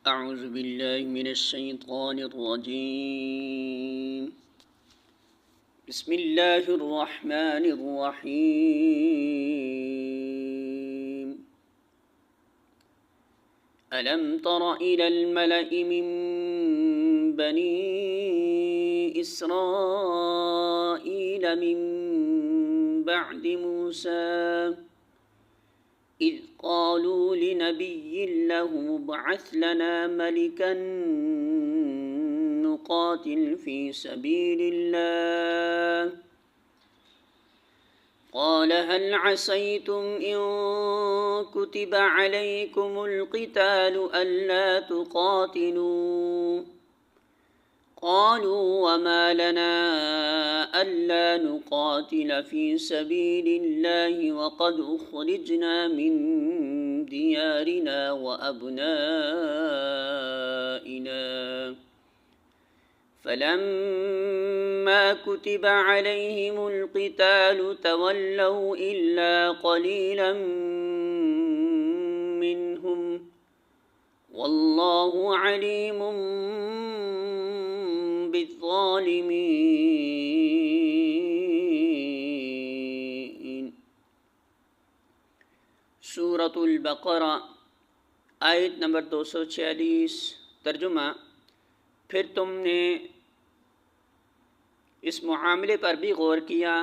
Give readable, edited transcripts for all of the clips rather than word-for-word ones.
اعوذ باللہ من الشیطان الرجیم بسم اللہ الرحمن الرحیم الم تر الى الملأ من بنی اسرائیل من بعد موسیٰ إذ قالوا لنبي له ابعث لنا ملكا نقاتل في سبيل الله قال هل عسيتم إن كتب عليكم القتال ألا تقاتلوا قالوا وما لنا ألا نقاتل في سبيل الله وقد أخرجنا من ديارنا وأبنائنا فلما كتب عليهم القتال تولوا إلا قليلا منهم والله عليم بالظالمین۔ سورۃ البقرہ آیت نمبر 246۔ ترجمہ: پھر تم نے اس معاملے پر بھی غور کیا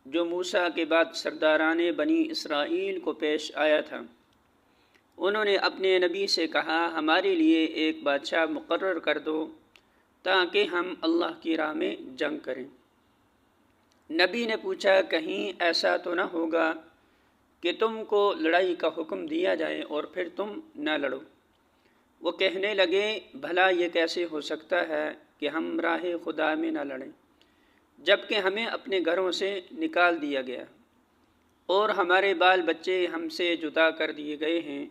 جو موسیٰ کے بعد سرداران بنی اسرائیل کو پیش آیا تھا۔ انہوں نے اپنے نبی سے کہا، ہمارے لیے ایک بادشاہ مقرر کر دو تاکہ ہم اللہ کی راہ میں جنگ کریں۔ نبی نے پوچھا، کہیں ایسا تو نہ ہوگا کہ تم کو لڑائی کا حکم دیا جائے اور پھر تم نہ لڑو؟ وہ کہنے لگے، بھلا یہ کیسے ہو سکتا ہے کہ ہم راہ خدا میں نہ لڑیں جبکہ ہمیں اپنے گھروں سے نکال دیا گیا اور ہمارے بال بچے ہم سے جدا کر دیے گئے ہیں؟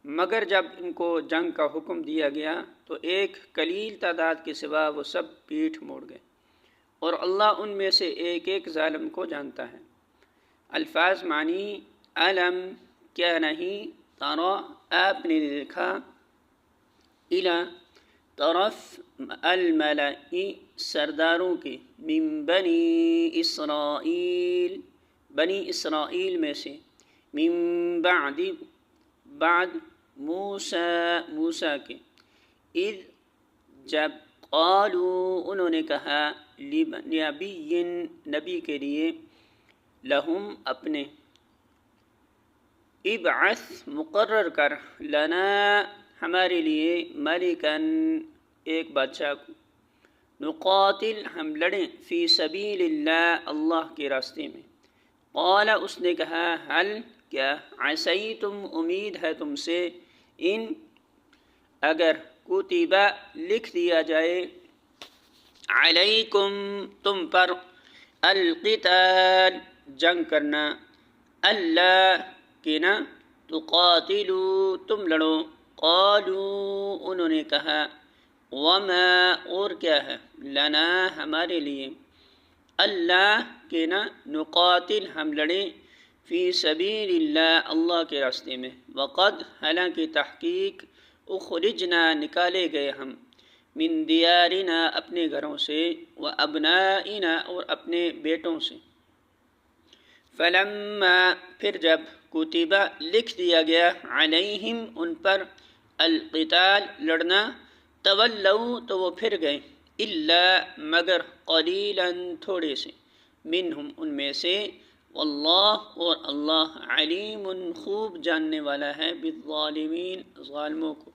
مگر جب ان کو جنگ کا حکم دیا گیا تو ایک قلیل تعداد کے سوا وہ سب پیٹھ موڑ گئے، اور اللہ ان میں سے ایک ایک ظالم کو جانتا ہے۔ الفاظ معنی: علم کیا نہیں، ترا آپ نے دیکھا، الی طرف، الملأ سرداروں کے، من بنی اسرائیل بنی اسرائیل میں سے، من بعد موسیٰ کے، اذ جب، قالوا انہوں نے کہا، لنبی نبی کے لیے، لہم اپنے، ابعث مقرر کر، لنا ہمارے لیے، ملکن ایک بادشاہ کو، نقاتل ہم لڑیں، فی سبیل اللہ اللہ کے راستے میں۔ قال اس نے کہا، حل کیا، عسیتم امید ہے تم سے، ان اگر، کتبہ لکھ دیا جائے، علیکم تم پر، القتال جنگ کرنا، اللہ کہ نہ، تقاتلوا تم لڑو، قالوا انہوں نے کہا، وما اور کیا ہے، لنا ہمارے لیے، اللہ کہ نہ، نقاتل ہم لڑیں، فی سبیل اللہ اللہ کے راستے میں، وقد حالانکہ تحقیق، اخرجنا نکالے گئے ہم، من دیارنا اپنے گھروں سے، و ابنائنا اور اپنے بیٹوں سے، فلما پھر جب، کتبہ لکھ دیا گیا، علیہم ان پر، القتال لڑنا، تولوا تو وہ پھر گئے، الا مگر، قلیلا تھوڑے سے، منہم ان میں سے، واللہ اور اللہ علیم خوب جاننے والا ہے، بالظالمین ظالموں کو۔